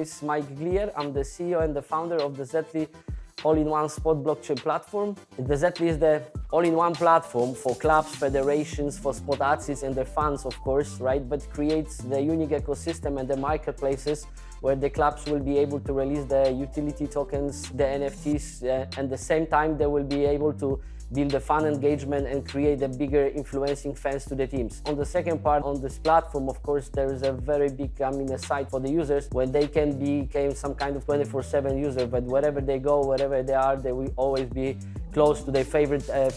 is Mike Glijer. I'm the CEO and the founder of the Zetly all-in-one sport blockchain platform. The Zetly is the all-in-one platform for clubs, federations, for sport athletes and their fans, of course, right? But creates the unique ecosystem and the marketplaces where the clubs will be able to release the utility tokens, the NFTs, and at the same time they will be able to build a fun engagement and create a bigger influencing fans to the teams. On the second part, on this platform, of course, there is a very big site for the users when they can become some kind of 24/7 user, but wherever they go, wherever they are, they will always be close to their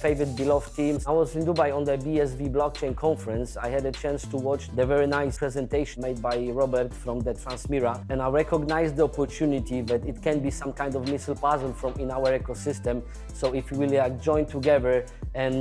favorite beloved teams. I was in Dubai on the BSV blockchain conference. I had a chance to watch the very nice presentation made by Robert from the Transmira, and I recognized the opportunity that it can be some kind of missile puzzle from in our ecosystem. So if we really join together and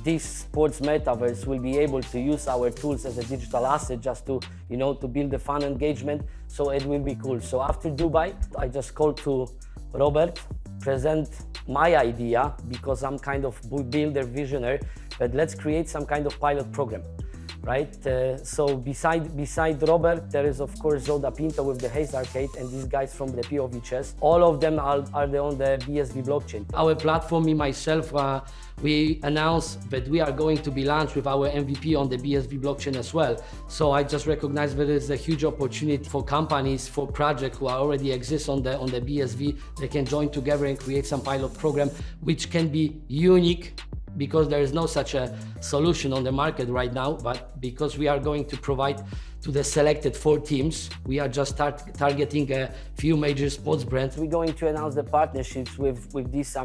this sports metaverse will be able to use our tools as a digital asset just to, to build a fun engagement, so it will be cool. So after Dubai, I just called to Robert, present my idea, because I'm kind of builder, visionary, but let's create some kind of pilot program, right? So beside Robert, there is of course Zoda Pinto with the Haste Arcade and these guys from the PowChess. All of them are on the BSV blockchain. Our platform, me, myself, we announced that we are going to be launched with our MVP on the BSV blockchain as well. So I just recognize that it's a huge opportunity for companies, for projects who already exist on the BSV. They can join together and create some pilot program, which can be unique, because there is no such a solution on the market right now, but because we are going to provide to the selected 4 teams, we are just targeting a few major sports brands. We're going to announce the partnerships with these,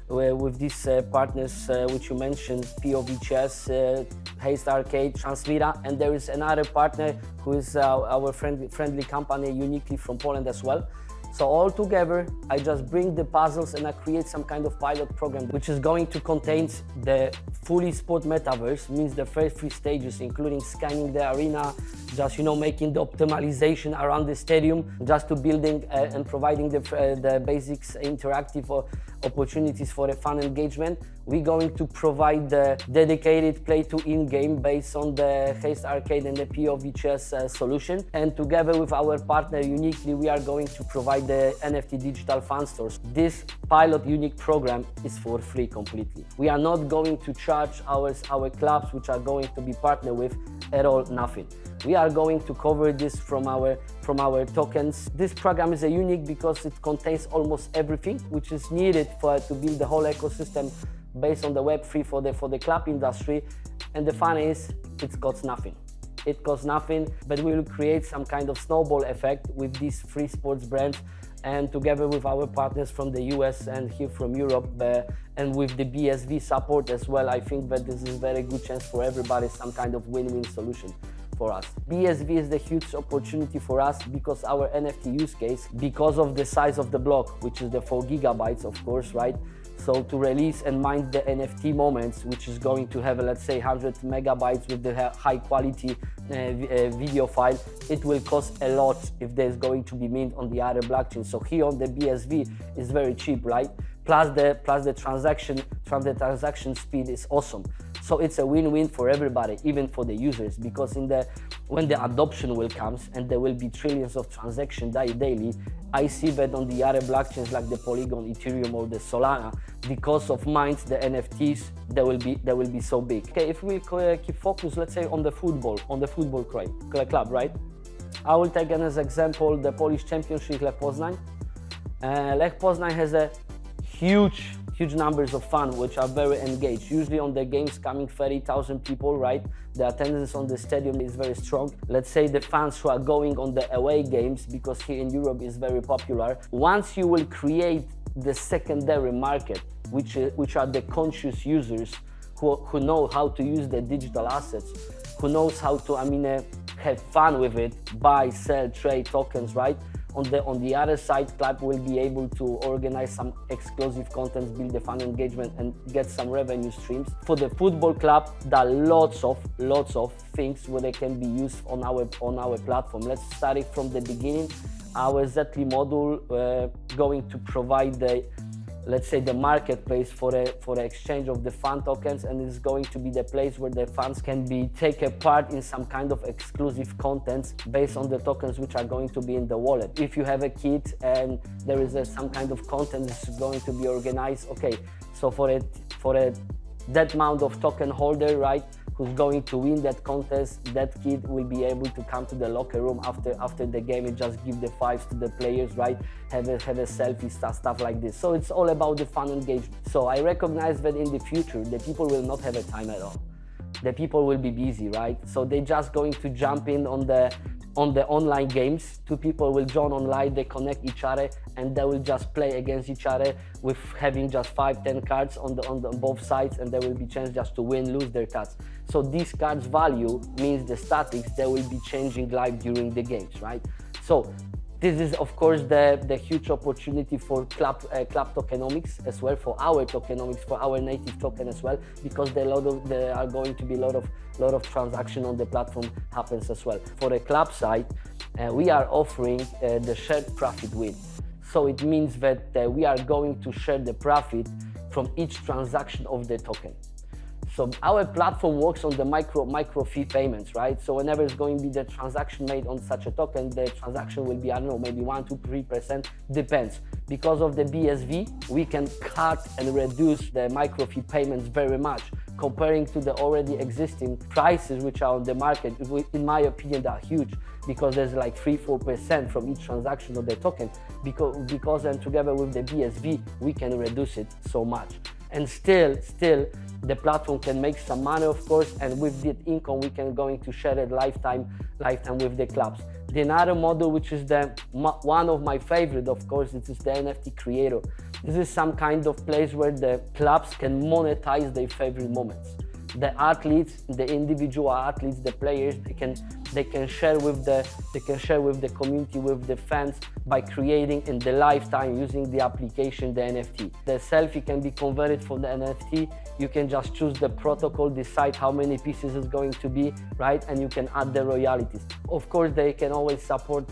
with these partners which you mentioned, PowChess, Haste Arcade, Transmira, and there is another partner who is our friendly company, uniquely from Poland as well. So all together, I just bring the puzzles and I create some kind of pilot program, which is going to contain the fully sport metaverse, means the first 3 stages, including scanning the arena, just making the optimization around the stadium, just to building and providing the basics interactive opportunities for a fun engagement. We're going to provide the dedicated play-to-earn game based on the Haste Arcade and the PowChess solution. And together with our partner, uniquely, we are going to provide the NFT digital fan stores. This pilot unique program is for free completely. We are not going to charge our clubs, which are going to be partnered with, at all, nothing. We are going to cover this from our tokens. This program is unique because it contains almost everything which is needed to build the whole ecosystem based on the Web3 for the club industry. And the fun is, it costs nothing. It costs nothing, but we will create some kind of snowball effect with these 3 sports brands, and together with our partners from the US and here from Europe, and with the BSV support as well, I think that this is a very good chance for everybody, some kind of win-win solution for us. BSV is the huge opportunity for us because our NFT use case, because of the size of the block, which is the 4 gigabytes, of course, right? So to release and mine the NFT moments, which is going to have, let's say, 100 megabytes with the high quality video file, it will cost a lot if there's going to be mint on the other blockchain. So here on the BSV is very cheap, right? Plus the transaction speed is awesome. So it's a win-win for everybody, even for the users, because when the adoption will come and there will be trillions of transactions daily, I see that on the other blockchains like the Polygon, Ethereum or the Solana, because of mines, the NFTs, they will be so big. Okay, if we keep focus, let's say on the football club, right? I will take as example the Polish Championship Lech Poznań. Lech Poznań has a huge numbers of fans which are very engaged. Usually on the games coming 30,000 people, right? The attendance on the stadium is very strong. Let's say the fans who are going on the away games, because here in Europe is very popular. Once you will create the secondary market, which are the conscious users who know how to use the digital assets, who knows how to have fun with it, buy, sell, trade tokens, right? On the other side, club will be able to organize some exclusive content, build a fun engagement, and get some revenue streams. For the football club, there are lots of things where they can be used on our platform. Let's start it from the beginning. Our Zetly module going to provide the let's say, the marketplace for the exchange of the fan tokens, and it's going to be the place where the fans can take a part in some kind of exclusive contents based on the tokens which are going to be in the wallet. If you have a kit and there is some kind of content that's going to be organized, okay, so for that amount of token holder, right, who's going to win that contest, that kid will be able to come to the locker room after the game and just give the fives to the players, right? Have a selfie, stuff like this. So it's all about the fun engagement. So I recognize that in the future, the people will not have a time at all. The people will be busy, right? So they're just going to jump in on the online games. Two people will join online, they connect each other, and they will just play against each other with having just 5-10 cards on both sides, and there will be chance just to lose their cards. So these cards value means the statics, they will be changing live during the games, right? So this is, of course, the huge opportunity for club tokenomics as well, for our tokenomics, for our native token as well, because there are going to be a lot of transaction on the platform happens as well. For the club side, we are offering the shared profit win. So it means that we are going to share the profit from each transaction of the token. So our platform works on the micro fee payments, right? So whenever it's going to be the transaction made on such a token, the transaction will be, I don't know, maybe 1, 2, 3%, depends. Because of the BSV, we can cut and reduce the micro fee payments very much, comparing to the already existing prices which are on the market. In my opinion, they are huge, because there's like 3-4% from each transaction of the token, because then together with the BSV, we can reduce it so much. And still, the platform can make some money, of course, and with that income, we can going to share it lifetime with the clubs. The another model, which is one of my favorite, of course, it is the NFT creator. This is some kind of place where the clubs can monetize their favorite moments. The athletes, the individual athletes, the players, they can share with the community, with the fans, by creating in the lifetime using the application, the NFT. The selfie can be converted from the NFT. You can just choose the protocol, decide how many pieces it's going to be, right? And you can add the royalties. Of course, they can always support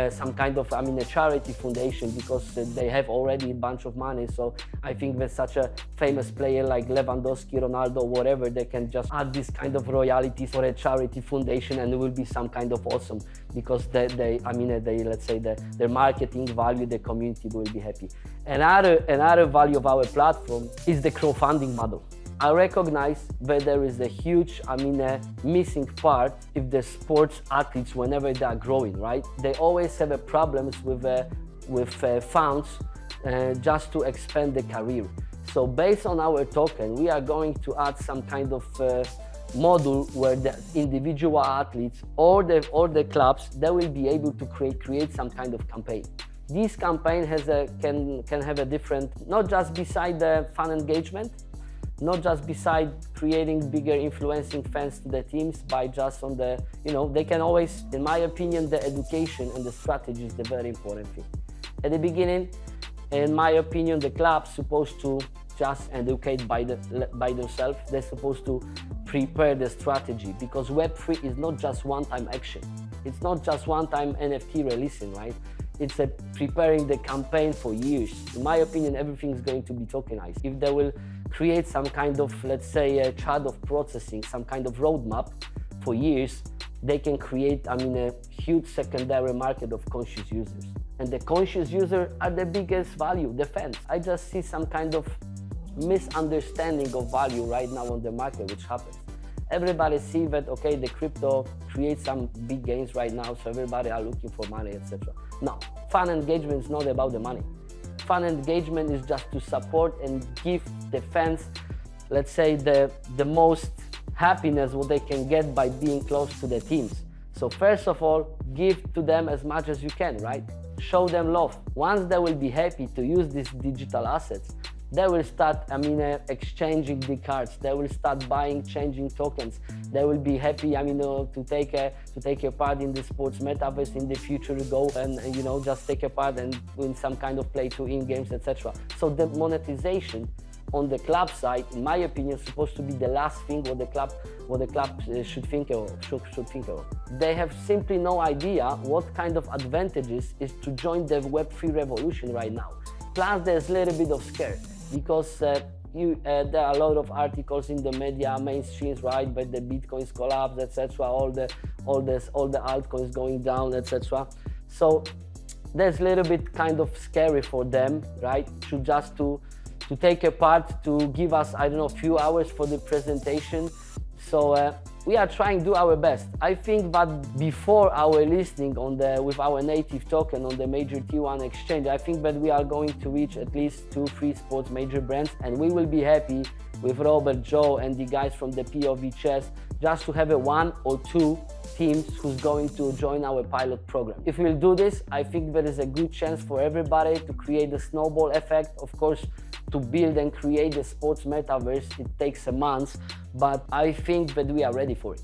some kind of, a charity foundation, because they have already a bunch of money. So I think with such a famous player like Lewandowski, Ronaldo, whatever, they can just add this kind of royalties for a charity foundation, and it will be some kind of awesome, because they let's say their marketing value, the community will be happy. Another value of our platform is the crowdfunding model. I recognize that there is a huge, missing part if the sports athletes, whenever they are growing, right? They always have problems with funds just to expand the career. So based on our token, we are going to add some kind of module where the individual athletes or the clubs, they will be able to create some kind of campaign. This campaign can have a different, not just beside the fan engagement, not just beside creating bigger influencing fans to the teams by just on the, they can always, in my opinion, the education and the strategy is the very important thing. At the beginning, in my opinion, the club's supposed to just educate by themselves. They're supposed to prepare the strategy, because Web3 is not just one-time action. It's not just one-time NFT releasing, right? It's preparing the campaign for years. In my opinion, everything is going to be tokenized. If they will create some kind of, let's say, a chart of processing, some kind of roadmap for years, they can create, a huge secondary market of conscious users. And the conscious users are the biggest value, the fans. I just see some kind of misunderstanding of value right now on the market, which happens. Everybody see that, okay, the crypto creates some big gains right now, so everybody are looking for money, etc. No, fan engagement is not about the money. Fan engagement is just to support and give the fans, let's say, the most happiness what they can get by being close to the teams. So first of all, give to them as much as you can, right? Show them love. Once they will be happy to use these digital assets, they will start, exchanging the cards. They will start buying, changing tokens. They will be happy, to take a part in the sports metaverse in the future, go and just take a part and win some kind of play to in games, etc. So the monetization on the club side, in my opinion, is supposed to be the last thing what the club should think of. They have simply no idea what kind of advantages is to join the Web3 revolution right now. Plus, there's a little bit of scare because there are a lot of articles in the media, mainstreams, right? But the Bitcoins collapse, etc. All the altcoins going down, etc. So there's a little bit kind of scary for them, right? To take a part, to give us, I don't know, a few hours for the presentation. So we are trying to do our best. I think that before our listing with our native token on the major T1 exchange, I think that we are going to reach at least 2-3 sports major brands, and we will be happy with Robert, Joe, and the guys from the PowChess just to have 1 or 2 teams who's going to join our pilot program. If we'll do this, I think there is a good chance for everybody to create a snowball effect. Of course, to build and create the sports metaverse, it takes a month, but I think that we are ready for it.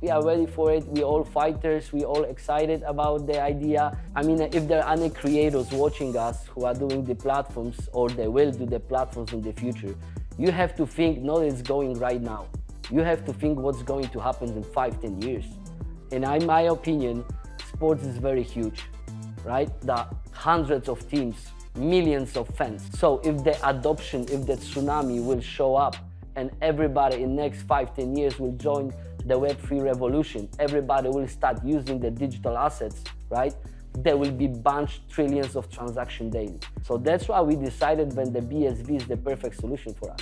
We are ready for it. We're all fighters. We're all excited about the idea. I mean, if there are any creators watching us who are doing the platforms, or they will do the platforms in the future, you have to think not it's going right now. You have to think what's going to happen in 5-10 years. And in my opinion, sports is very huge, right? There are hundreds of teams, millions of fans. So if the adoption, if the tsunami will show up and everybody in the next 5-10 years will join the Web3 revolution, everybody will start using the digital assets, right? There will be trillions of transactions daily. So that's why we decided that the BSV is the perfect solution for us.